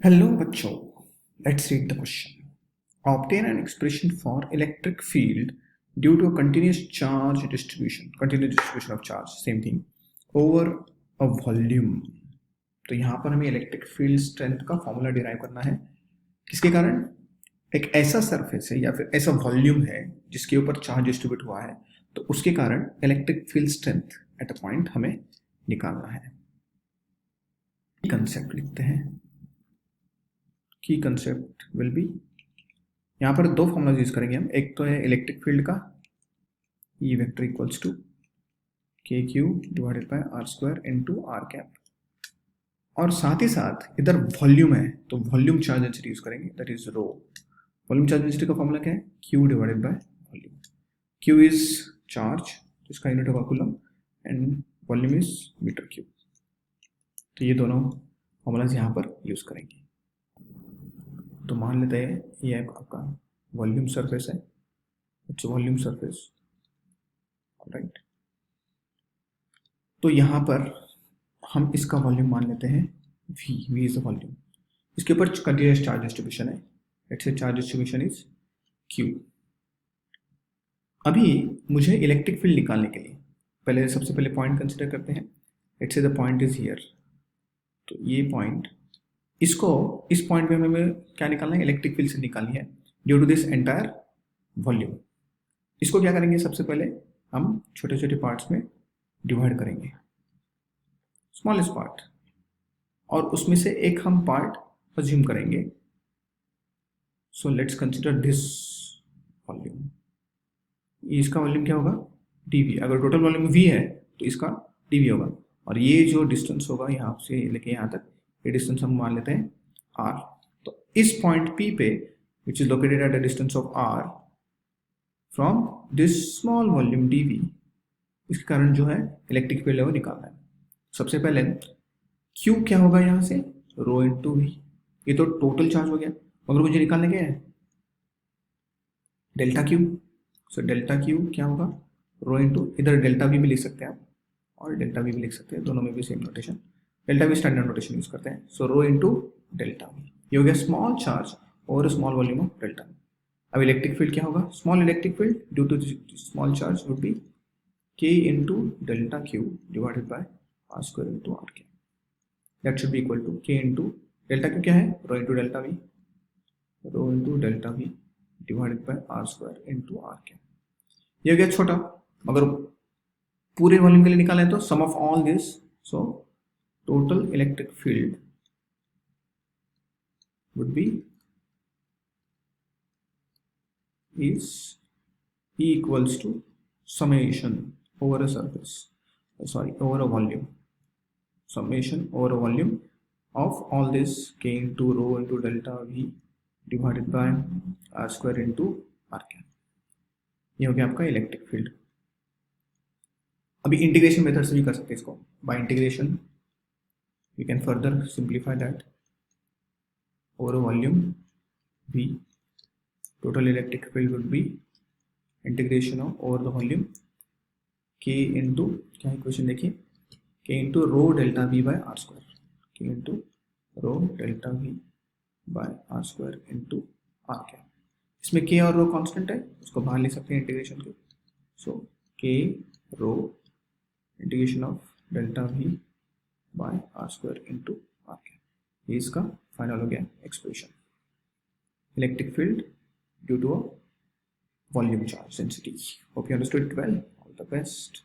Hello बच्चों, let's read the question. Obtain an expression for electric field due to a continuous distribution of charge, same thing, over a volume. तो यहाँ पर हमें electric field strength का formula derive करना है। किसके कारण? एक ऐसा सरफेस है या फिर ऐसा वॉल्यूम है जिसके ऊपर चार्ज डिस्ट्रीब्यूट हुआ है, तो उसके कारण electric field strength at a point हमें निकालना है। कंसेप्ट लिखते हैं। की कंसेप्ट विल बी, यहाँ पर दो फॉर्मूला यूज करेंगे हम। एक तो है इलेक्ट्रिक फील्ड का E vector equals to k q divided by r square into r cap, और साथ ही साथ इधर वॉल्यूम है तो वॉल्यूम चार्ज डेंसिटी यूज करेंगे, that is rho. Volume charge density का फॉर्मूला क्या है? Q divided by volume. Q is charge, इसका यूनिट होगा coulomb, and volume is metre cube. तो ये दोनों फॉर्मूलाज यहाँ पर यूज करेंगे। तो मान लेते हैं ये आपका वॉल्यूम सरफेस है, इट्स वॉल्यूम सरफेस, राइट। तो यहाँ पर हम इसका वॉल्यूम मान लेते हैं v इज द वॉल्यूम। इसके ऊपर कंटिन्यूअस चार्ज डिस्ट्रीब्यूशन है, it's charge distribution is q। अभी मुझे इलेक्ट्रिक फील्ड निकालने के लिए पहले सबसे पहले पॉइंट कंसिडर करते हैं। It's the point is here, तो ये पॉइंट, इसको इस पॉइंट पे हमें क्या निकालना है? इलेक्ट्रिक फील्ड से निकालनी है due to this entire volume. इसको क्या करेंगे? सबसे पहले हम छोटे छोटे पार्ट्स में डिवाइड करेंगे, स्मॉलेस्ट पार्ट, और उसमें से एक हम पार्ट अज्यूम करेंगे। So let's consider this volume. इसका वॉल्यूम क्या होगा? dv। अगर टोटल वॉल्यूम v है तो इसका dv होगा, और ये जो डिस्टेंस होगा यहाँ से लेके यहाँ तक, ये डिस्टेंस हम मान लेते हैं r। तो इस पॉइंट P पे, which is located at a distance of r from this small volume dv, इसके कारण जो है इलेक्ट्रिक फील्ड है वो निकालना है। सबसे पहले Q क्या होगा यहाँ से? Rho into v। ये तो टोटल चार्ज हो गया, मगर मुझे निकालने क्या है? Delta Q। So delta Q क्या होगा? रो इंटू, इधर डेल्टा v भी लिख सकते हैं आप और डेल्टा v भी लिख सकते हैं, दोनों में भी same notation, delta v standard notation use करते हैं। So rho into delta v, ये हो गया स्मॉल चार्ज और स्मॉल वॉल्यूम ऑफ डेल्टा। अब इलेक्ट्रिक फील्ड क्या होगा? Small electric field due to small charge would be k into delta q divided by r square into r cap. That should be equal to k into delta q क्या है? Rho into delta v, rho into delta v divided by r square into r cap. ये हो गया छोटा, मगर पूरे volume के लिए निकालें तो sum of all this, so total electric field would be is E equals to summation over a surface, over a volume, summation over a volume of all this k into rho into delta v divided by r square into r cap। ये हो गया आपका electric field. अभी integration method से भी कर सकते हैं इसको। By integration you can further simplify that. Over a volume v, total electric field would be integration of over the volume k into, क्या इक्वेशन देखिए, k into rho delta v by r square, k into rho delta v by r square into r cap. इसमें k और रो constant है, उसको बाहर ले सकते हैं इंटीग्रेशन के। So k rho integration of delta v by r square into r cap, ये इसका फाइनल हो गया expression. Electric field due to a volume charge density. Hope you understood it well. All the best.